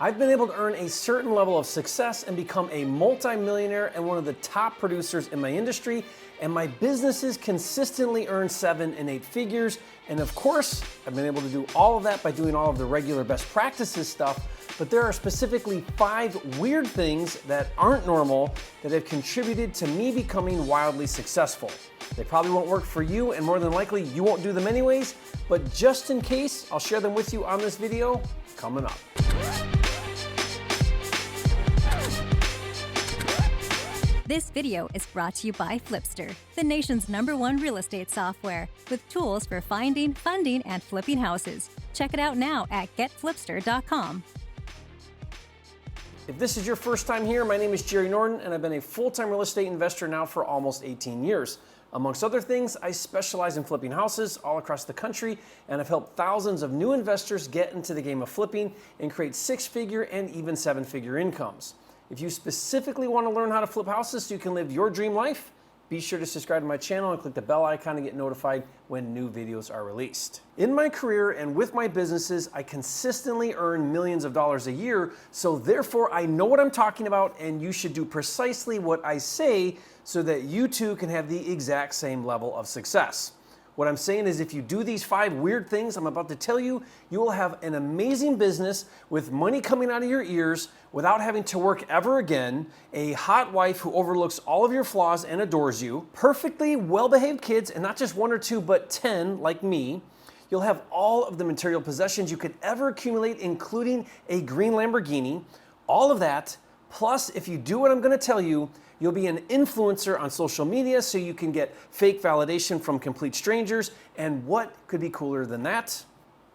I've been able to earn a certain level of success and become a multi-millionaire and one of the top producers in my industry, and my businesses consistently earn 7 and 8 figures. And of course, I've been able to do all of that by doing all of the regular best practices stuff, but there are specifically 5 weird things that aren't normal that have contributed to me becoming wildly successful. They probably won't work for you, and more than likely you won't do them anyways, but just in case, I'll share them with you on this video coming up. This video is brought to you by Flipster, the nation's #1 real estate software, with tools for finding, funding, and flipping houses. Check it out now at getflipster.com. If this is your first time here, my name is Jerry Norton, and I've been a full-time real estate investor now for almost 18 years. Amongst other things, I specialize in flipping houses all across the country, and I've helped thousands of new investors get into the game of flipping and create 6-figure and even 7-figure incomes. If you specifically want to learn how to flip houses so you can live your dream life, be sure to subscribe to my channel and click the bell icon to get notified when new videos are released. In my career and with my businesses, I consistently earn millions of dollars a year, so therefore I know what I'm talking about, and you should do precisely what I say so that you too can have the exact same level of success. What I'm saying is, if you do these 5 weird things I'm about to tell you, you will have an amazing business with money coming out of your ears without having to work ever again, a hot wife who overlooks all of your flaws and adores you, perfectly well-behaved kids, and not just 1 or 2, but 10 like me. You'll have all of the material possessions you could ever accumulate, including a green Lamborghini. All of that, plus if you do what I'm going to tell you, you'll be an influencer on social media so you can get fake validation from complete strangers. And what could be cooler than that?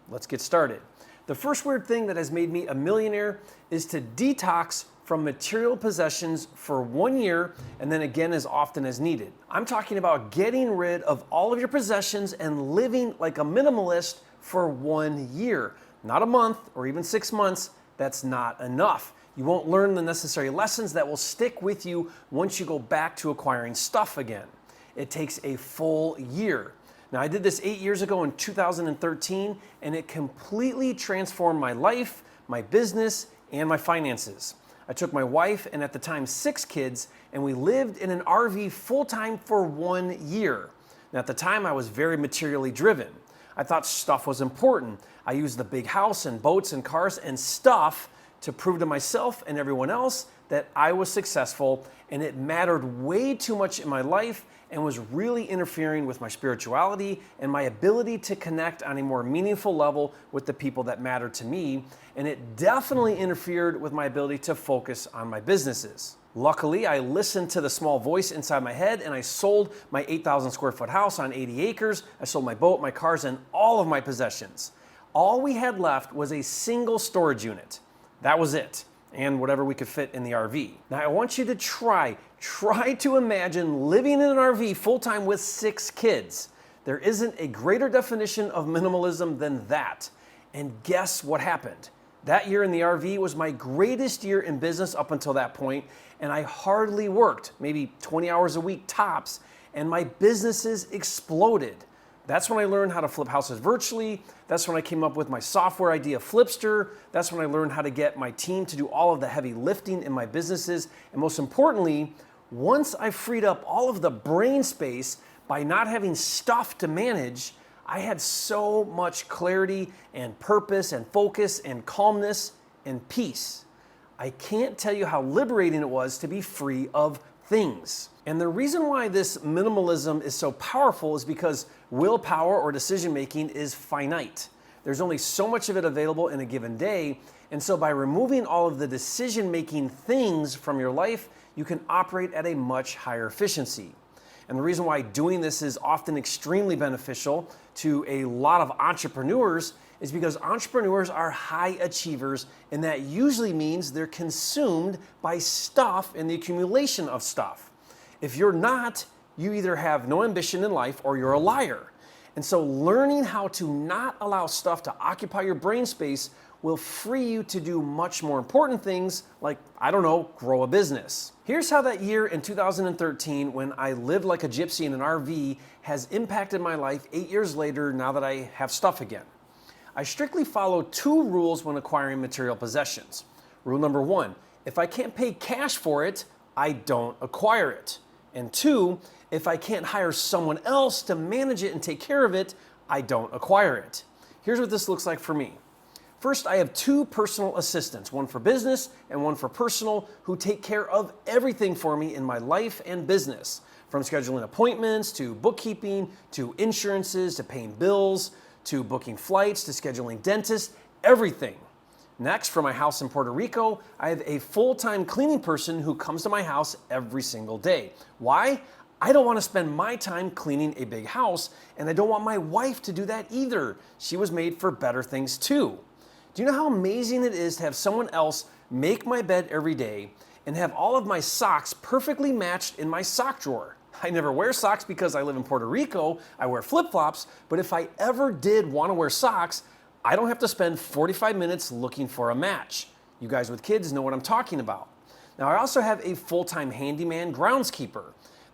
Let's get started. The first weird thing that has made me a millionaire is to detox from material possessions for 1 year and then again as often as needed. I'm talking about getting rid of all of your possessions and living like a minimalist for 1 year. Not a month or even 6 months. That's not enough. You won't learn the necessary lessons that will stick with you once you go back to acquiring stuff again. It takes a full year. Now, I did this 8 years ago in 2013, and it completely transformed my life, my business, and my finances. I took my wife and at the time 6 kids, and we lived in an RV full-time for 1 year. Now, at the time, I was very materially driven. I thought stuff was important. I used the big house and boats and cars and stuff to prove to myself and everyone else that I was successful, and it mattered way too much in my life and was really interfering with my spirituality and my ability to connect on a more meaningful level with the people that mattered to me, and it definitely interfered with my ability to focus on my businesses. Luckily, I listened to the small voice inside my head, and I sold my 8,000 square foot house on 80 acres. I sold my boat, my cars, and all of my possessions. All we had left was a single storage unit. That was it, and whatever we could fit in the RV. Now, I want you to try to imagine living in an RV full-time with 6 kids. There isn't a greater definition of minimalism than that. And guess what happened? That year in the RV was my greatest year in business up until that point, and I hardly worked, maybe 20 hours a week tops, and my businesses exploded. That's when I learned how to flip houses virtually. That's when I came up with my software idea, Flipster. That's when I learned how to get my team to do all of the heavy lifting in my businesses. And most importantly, once I freed up all of the brain space by not having stuff to manage, I had so much clarity and purpose and focus and calmness and peace. I can't tell you how liberating it was to be free of things. And the reason why this minimalism is so powerful is because willpower or decision making is finite. There's only so much of it available in a given day. And so by removing all of the decision making things from your life, you can operate at a much higher efficiency. And the reason why doing this is often extremely beneficial to a lot of entrepreneurs is because entrepreneurs are high achievers, and that usually means they're consumed by stuff and the accumulation of stuff. If you're not, you either have no ambition in life or you're a liar. And so learning how to not allow stuff to occupy your brain space will free you to do much more important things like, I don't know, grow a business. Here's how that year in 2013, when I lived like a gypsy in an RV, has impacted my life 8 years later now that I have stuff again. I strictly follow 2 rules when acquiring material possessions. Rule number 1, if I can't pay cash for it, I don't acquire it. And 2, if I can't hire someone else to manage it and take care of it, I don't acquire it. Here's what this looks like for me. First, I have 2 personal assistants, one for business and one for personal, who take care of everything for me in my life and business, from scheduling appointments to bookkeeping to insurances to paying bills to booking flights to scheduling dentists, everything. Next, for my house in Puerto Rico, I have a full-time cleaning person who comes to my house every single day. Why? I don't want to spend my time cleaning a big house, and I don't want my wife to do that either. She was made for better things too. Do you know how amazing it is to have someone else make my bed every day and have all of my socks perfectly matched in my sock drawer? I never wear socks because I live in Puerto Rico. I wear flip-flops, but if I ever did want to wear socks, I don't have to spend 45 minutes looking for a match. You guys with kids know what I'm talking about. Now, I also have a full-time handyman groundskeeper.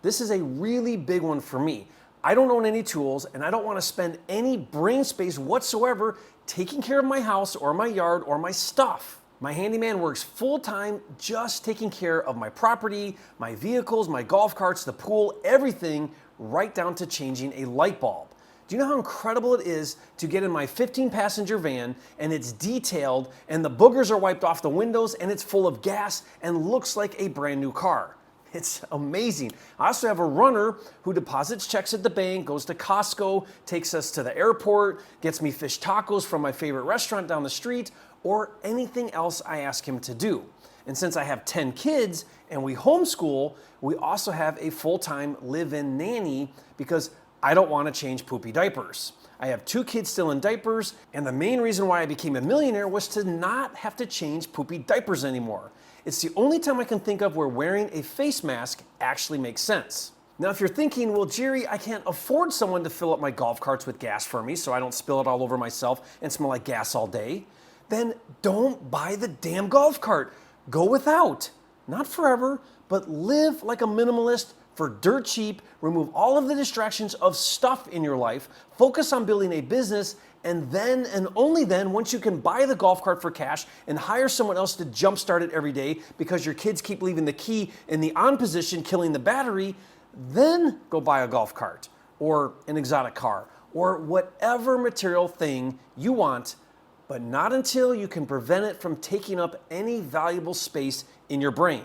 This is a really big one for me. I don't own any tools, and I don't want to spend any brain space whatsoever taking care of my house or my yard or my stuff. My handyman works full-time just taking care of my property, my vehicles, my golf carts, the pool, everything, right down to changing a light bulb. Do you know how incredible it is to get in my 15-passenger van and it's detailed and the boogers are wiped off the windows and it's full of gas and looks like a brand new car? It's amazing. I also have a runner who deposits checks at the bank, goes to Costco, takes us to the airport, gets me fish tacos from my favorite restaurant down the street, or anything else I ask him to do. And since I have 10 kids and we homeschool, we also have a full-time live-in nanny because I don't want to change poopy diapers. I have 2 kids still in diapers, and the main reason why I became a millionaire was to not have to change poopy diapers anymore. It's the only time I can think of where wearing a face mask actually makes sense. Now, if you're thinking, well, Jerry, I can't afford someone to fill up my golf carts with gas for me so I don't spill it all over myself and smell like gas all day, then don't buy the damn golf cart. Go without. Not forever, but live like a minimalist for dirt cheap. Remove all of the distractions of stuff in your life. Focus on building a business, and then and only then, once you can buy the golf cart for cash and hire someone else to jumpstart it every day because your kids keep leaving the key in the on position, killing the battery, then go buy a golf cart or an exotic car or whatever material thing you want, but not until you can prevent it from taking up any valuable space in your brain.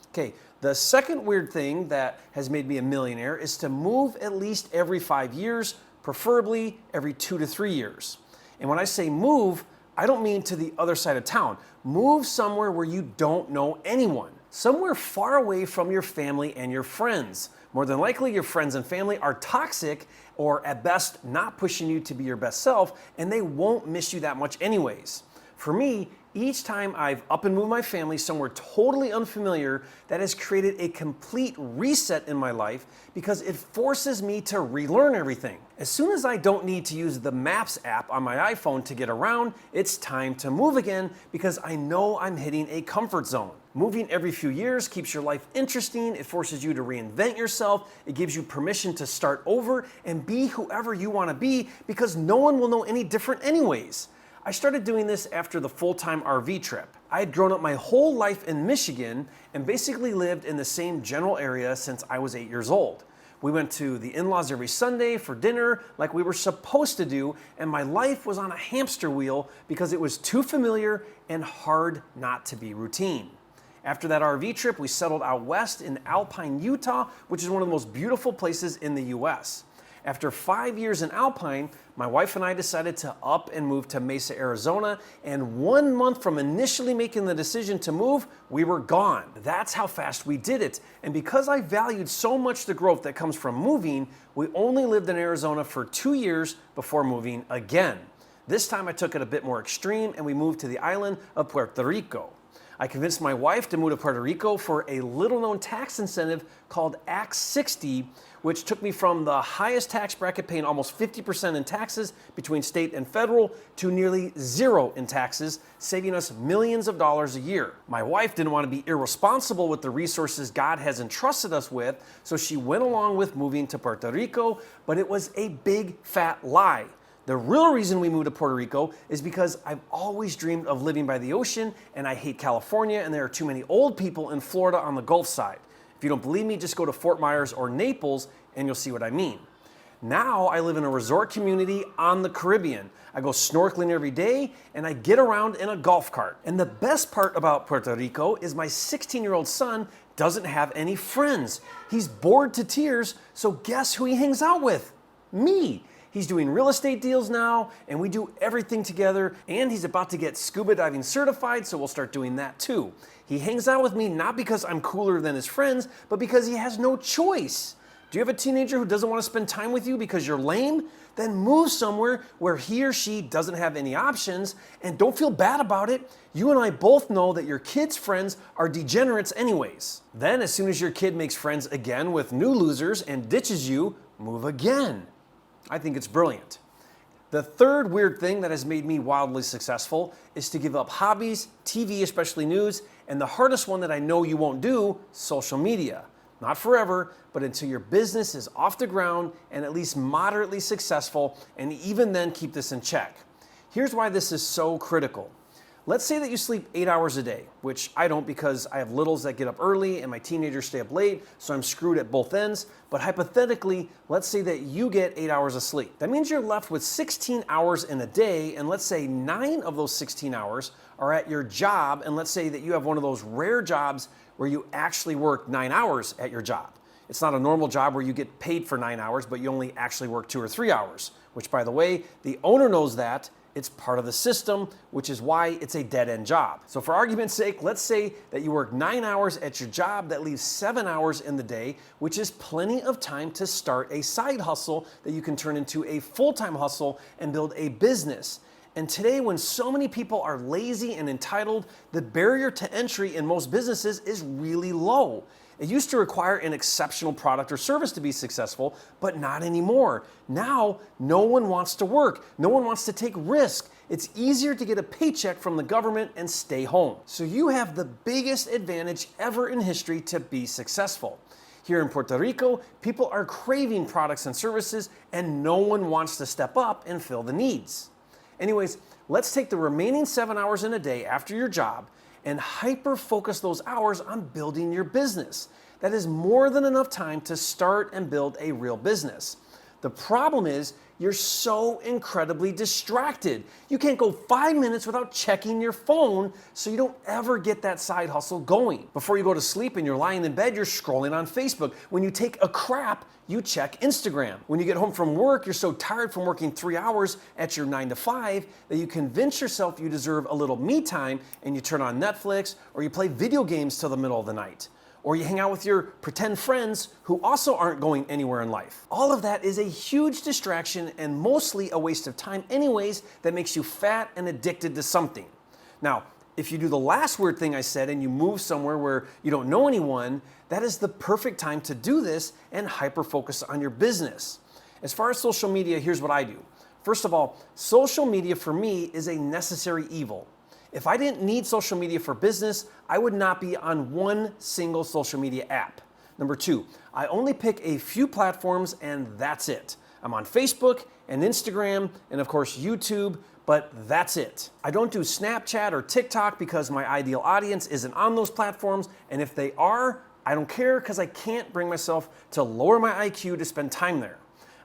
Okay, the second weird thing that has made me a millionaire is to move at least every 5 years, preferably every 2 to 3 years. And when I say move, I don't mean to the other side of town. Move somewhere where you don't know anyone. Somewhere far away from your family and your friends. More than likely, your friends and family are toxic or at best not pushing you to be your best self, and they won't miss you that much anyways. For me, each time I've up and moved my family somewhere totally unfamiliar, that has created a complete reset in my life because it forces me to relearn everything. As soon as I don't need to use the Maps app on my iPhone to get around, it's time to move again because I know I'm hitting a comfort zone. Moving every few years keeps your life interesting, it forces you to reinvent yourself, it gives you permission to start over and be whoever you want to be because no one will know any different anyways. I started doing this after the full-time RV trip. I had grown up my whole life in Michigan and basically lived in the same general area since I was 8 years old. We went to the in-laws every Sunday for dinner like we were supposed to do, and my life was on a hamster wheel because it was too familiar and hard not to be routine. After that RV trip, we settled out west in Alpine, Utah, which is one of the most beautiful places in the US. After 5 years in Alpine, my wife and I decided to up and move to Mesa, Arizona, and 1 month from initially making the decision to move, we were gone. That's how fast we did it. And because I valued so much the growth that comes from moving, we only lived in Arizona for 2 years before moving again. This time I took it a bit more extreme and we moved to the island of Puerto Rico. I convinced my wife to move to Puerto Rico for a little-known tax incentive called Act 60, which took me from the highest tax bracket paying almost 50% in taxes between state and federal to nearly zero in taxes, saving us millions of dollars a year. My wife didn't want to be irresponsible with the resources God has entrusted us with, so she went along with moving to Puerto Rico, but it was a big fat lie. The real reason we moved to Puerto Rico is because I've always dreamed of living by the ocean, and I hate California, and there are too many old people in Florida on the Gulf side. If you don't believe me, just go to Fort Myers or Naples and you'll see what I mean. Now I live in a resort community on the Caribbean. I go snorkeling every day and I get around in a golf cart. And the best part about Puerto Rico is my 16-year-old son doesn't have any friends. He's bored to tears, so guess who he hangs out with? Me. He's doing real estate deals now, and we do everything together, and he's about to get scuba diving certified, so we'll start doing that too. He hangs out with me not because I'm cooler than his friends, but because he has no choice. Do you have a teenager who doesn't want to spend time with you because you're lame? Then move somewhere where he or she doesn't have any options, and don't feel bad about it. You and I both know that your kid's friends are degenerates anyways. Then as soon as your kid makes friends again with new losers and ditches you, move again. I think it's brilliant. The third weird thing that has made me wildly successful is to give up hobbies, TV, especially news, and the hardest one that I know you won't do, social media. Not forever, but until your business is off the ground and at least moderately successful, and even then keep this in check. Here's why this is so critical. Let's say that you sleep 8 hours a day, which I don't because I have littles that get up early and my teenagers stay up late, so I'm screwed at both ends. But hypothetically, let's say that you get 8 hours of sleep. That means you're left with 16 hours in a day, and let's say 9 of those 16 hours are at your job, and let's say that you have one of those rare jobs where you actually work 9 hours at your job. It's not a normal job where you get paid for 9 hours, but you only actually work 2 or 3 hours, which, by the way, the owner knows that. It's part of the system, which is why it's a dead-end job. So for argument's sake, let's say that you work 9 hours at your job. That leaves 7 hours in the day, which is plenty of time to start a side hustle that you can turn into a full-time hustle and build a business. And today, when so many people are lazy and entitled, the barrier to entry in most businesses is really low. It used to require an exceptional product or service to be successful, but not anymore. Now, no one wants to work. No one wants to take risk. It's easier to get a paycheck from the government and stay home. So you have the biggest advantage ever in history to be successful. Here in Puerto Rico, people are craving products and services, and no one wants to step up and fill the needs. Anyways, let's take the remaining 7 hours in a day after your job and hyper-focus those hours on building your business. That is more than enough time to start and build a real business. The problem is you're so incredibly distracted. You can't go 5 minutes without checking your phone, so you don't ever get that side hustle going. Before you go to sleep and you're lying in bed, you're scrolling on Facebook. When you take a crap, you check Instagram. When you get home from work, you're so tired from working 3 hours at your 9 to 5 that you convince yourself you deserve a little me time, and you turn on Netflix or you play video games till the middle of the night. Or you hang out with your pretend friends who also aren't going anywhere in life. All of that is a huge distraction and mostly a waste of time anyways that makes you fat and addicted to something. Now, if you do the last weird thing I said and you move somewhere where you don't know anyone, that is the perfect time to do this and hyper-focus on your business. As far as social media, here's what I do. First of all, social media for me is a necessary evil. If I didn't need social media for business, I would not be on one single social media app. Number 2, I only pick a few platforms and that's it. I'm on Facebook and Instagram and of course YouTube, but that's it. I don't do Snapchat or TikTok because my ideal audience isn't on those platforms, and if they are, I don't care because I can't bring myself to lower my IQ to spend time there.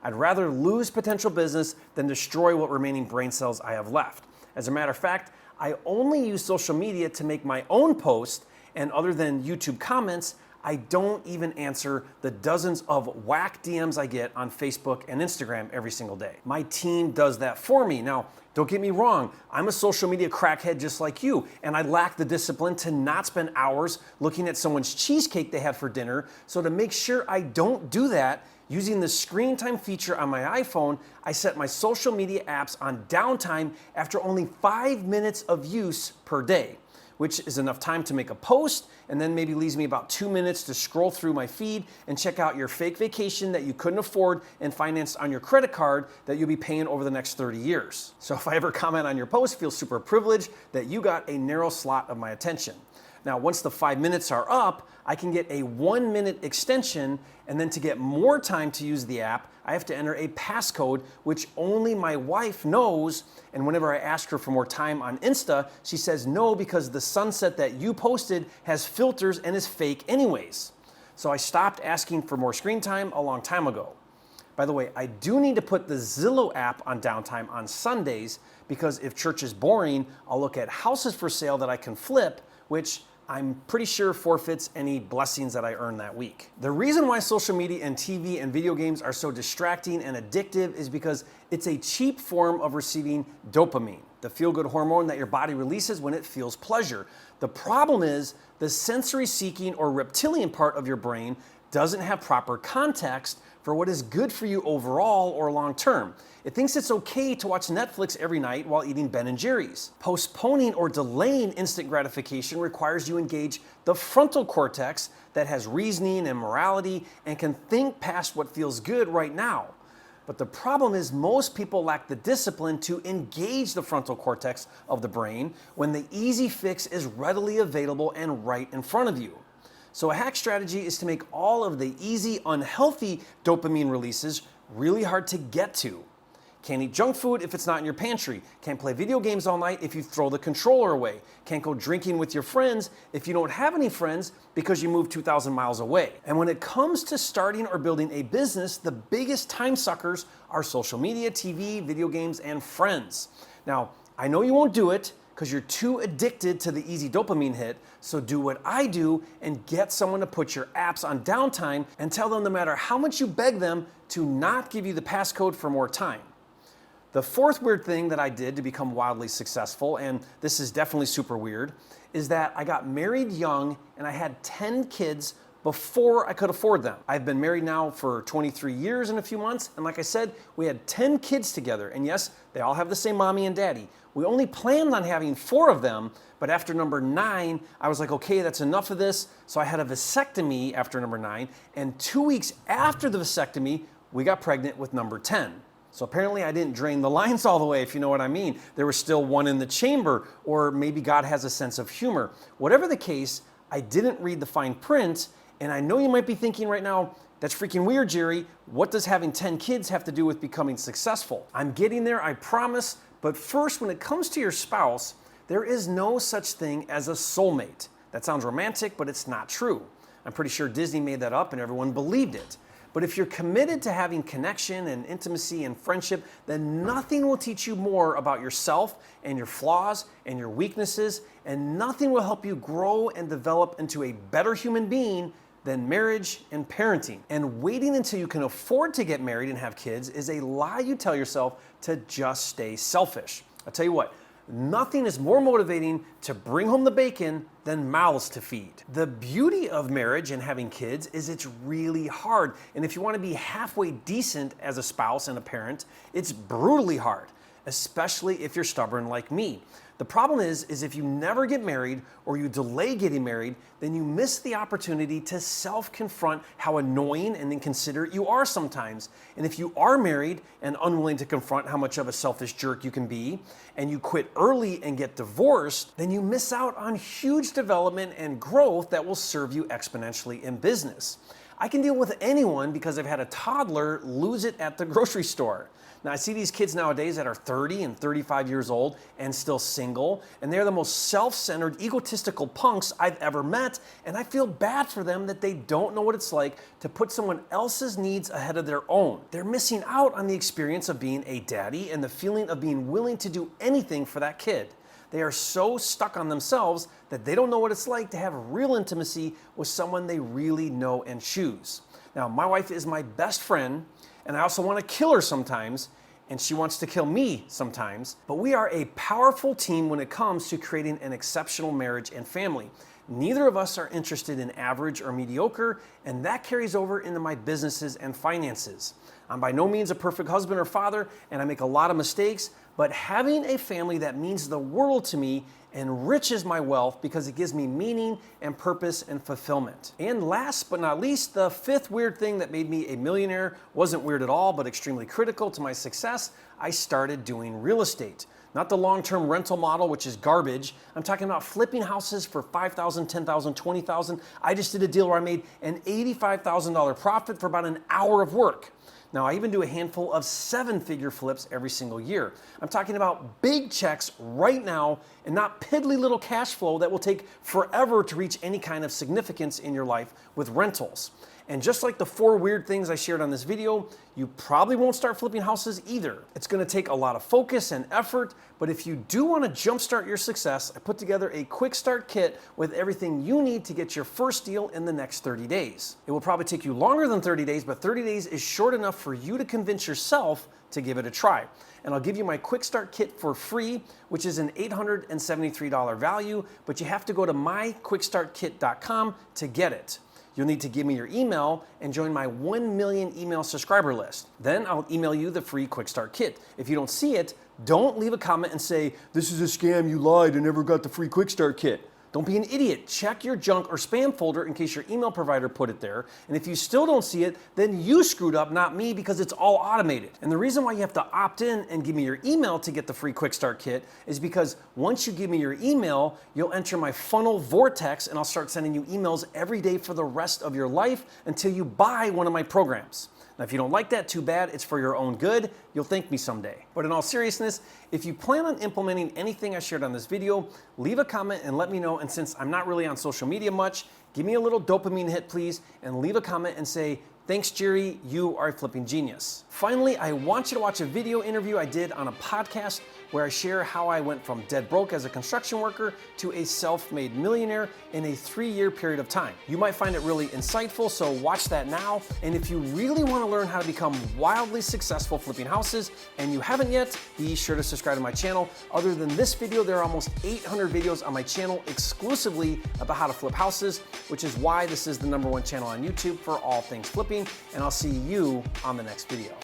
I'd rather lose potential business than destroy what remaining brain cells I have left. As a matter of fact, I only use social media to make my own posts, and other than YouTube comments, I don't even answer the dozens of whack DMs I get on Facebook and Instagram every single day. My team does that for me. Now, don't get me wrong, I'm a social media crackhead just like you, and I lack the discipline to not spend hours looking at someone's cheesecake they had for dinner. So to make sure I don't do that, using the screen time feature on my iPhone, I set my social media apps on downtime after only 5 minutes of use per day, which is enough time to make a post and then maybe leaves me about 2 minutes to scroll through my feed and check out your fake vacation that you couldn't afford and financed on your credit card that you'll be paying over the next 30 years. So if I ever comment on your post, feel super privileged that you got a narrow slot of my attention. Now, once the 5 minutes are up, I can get a 1-minute extension, and then to get more time to use the app, I have to enter a passcode, which only my wife knows. And whenever I ask her for more time on Insta, she says no, because the sunset that you posted has filters and is fake anyways. So I stopped asking for more screen time a long time ago. By the way, I do need to put the Zillow app on downtime on Sundays, because if church is boring, I'll look at houses for sale that I can flip, which I'm pretty sure forfeits any blessings that I earn that week. The reason why social media and TV and video games are so distracting and addictive is because it's a cheap form of receiving dopamine, the feel-good hormone that your body releases when it feels pleasure. The problem is the sensory-seeking or reptilian part of your brain doesn't have proper context for what is good for you overall or long term. It thinks it's okay to watch Netflix every night while eating Ben & Jerry's. Postponing or delaying instant gratification requires you engage the frontal cortex that has reasoning and morality and can think past what feels good right now. But the problem is most people lack the discipline to engage the frontal cortex of the brain when the easy fix is readily available and right in front of you. So a hack strategy is to make all of the easy, unhealthy dopamine releases really hard to get to. Can't eat junk food if it's not in your pantry. Can't play video games all night if you throw the controller away. Can't go drinking with your friends if you don't have any friends because you moved 2,000 miles away. And when it comes to starting or building a business, the biggest time suckers are social media, TV, video games, and friends. Now, I know you won't do it because you're too addicted to the easy dopamine hit, so do what I do and get someone to put your apps on downtime and tell them no matter how much you beg them to not give you the passcode for more time. The fourth weird thing that I did to become wildly successful, and this is definitely super weird, is that I got married young and I had 10 kids before I could afford them. I've been married now for 23 years in a few months, and like I said, we had 10 kids together, and yes, they all have the same mommy and daddy. We only planned on having 4 of them, but after number 9, I was like, okay, that's enough of this, so I had a vasectomy after number 9, and 2 weeks after the vasectomy, we got pregnant with number 10. So apparently I didn't drain the lines all the way, if you know what I mean. There was still one in the chamber, or maybe God has a sense of humor. Whatever the case, I didn't read the fine print, and I know you might be thinking right now, that's freaking weird, Jerry. What does having 10 kids have to do with becoming successful? I'm getting there, I promise. But first, when it comes to your spouse, there is no such thing as a soulmate. That sounds romantic, but it's not true. I'm pretty sure Disney made that up and everyone believed it. But if you're committed to having connection and intimacy and friendship, then nothing will teach you more about yourself and your flaws and your weaknesses, and nothing will help you grow and develop into a better human being than marriage and parenting. And waiting until you can afford to get married and have kids is a lie you tell yourself to just stay selfish. I'll tell you what, nothing is more motivating to bring home the bacon than mouths to feed. The beauty of marriage and having kids is it's really hard. And if you want to be halfway decent as a spouse and a parent, it's brutally hard, especially if you're stubborn like me. The problem is if you never get married or you delay getting married, then you miss the opportunity to self-confront how annoying and inconsiderate you are sometimes. And if you are married and unwilling to confront how much of a selfish jerk you can be, and you quit early and get divorced, then you miss out on huge development and growth that will serve you exponentially in business. I can deal with anyone because I've had a toddler lose it at the grocery store. Now, I see these kids nowadays that are 30 and 35 years old and still single, and they're the most self-centered, egotistical punks I've ever met, and I feel bad for them that they don't know what it's like to put someone else's needs ahead of their own. They're missing out on the experience of being a daddy and the feeling of being willing to do anything for that kid. They are so stuck on themselves that they don't know what it's like to have real intimacy with someone they really know and choose. Now, my wife is my best friend, and I also want to kill her sometimes, and she wants to kill me sometimes. But we are a powerful team when it comes to creating an exceptional marriage and family. Neither of us are interested in average or mediocre, and that carries over into my businesses and finances. I'm by no means a perfect husband or father, and I make a lot of mistakes, but having a family that means the world to me enriches my wealth because it gives me meaning and purpose and fulfillment. And last but not least, the fifth weird thing that made me a millionaire wasn't weird at all, but extremely critical to my success. I started doing real estate. Not the long-term rental model, which is garbage. I'm talking about flipping houses for $5,000, $10,000, $20,000. I just did a deal where I made an $85,000 profit for about an hour of work. Now, I even do a handful of 7-figure flips every single year. I'm talking about big checks right now and not piddly little cash flow that will take forever to reach any kind of significance in your life with rentals. And just like the 4 weird things I shared on this video, you probably won't start flipping houses either. It's gonna take a lot of focus and effort, but if you do wanna jumpstart your success, I put together a quick start kit with everything you need to get your first deal in the next 30 days. It will probably take you longer than 30 days, but 30 days is short enough for you to convince yourself to give it a try. And I'll give you my quick start kit for free, which is an $873 value, but you have to go to myquickstartkit.com to get it. You'll need to give me your email and join my 1 million email subscriber list. Then I'll email you the free Quick Start Kit. If you don't see it, don't leave a comment and say, "This is a scam, you lied, I never got the free Quick Start Kit." Don't be an idiot. Check your junk or spam folder in case your email provider put it there. And if you still don't see it, then you screwed up, not me, because it's all automated. And the reason why you have to opt in and give me your email to get the free Quick Start Kit is because once you give me your email, you'll enter my funnel vortex and I'll start sending you emails every day for the rest of your life until you buy one of my programs. Now, if you don't like that, too bad. It's for your own good. You'll thank me someday. But in all seriousness, if you plan on implementing anything I shared on this video, leave a comment and let me know. And since I'm not really on social media much, give me a little dopamine hit, please, and leave a comment and say, "Thanks, Jerry, you are a flipping genius." Finally, I want you to watch a video interview I did on a podcast where I share how I went from dead broke as a construction worker to a self-made millionaire in a 3-year period of time. You might find it really insightful, so watch that now. And if you really want to learn how to become wildly successful flipping houses, and you haven't yet, be sure to subscribe to my channel. Other than this video, there are almost 800 videos on my channel exclusively about how to flip houses, which is why this is the #1 channel on YouTube for all things flipping. And I'll see you on the next video.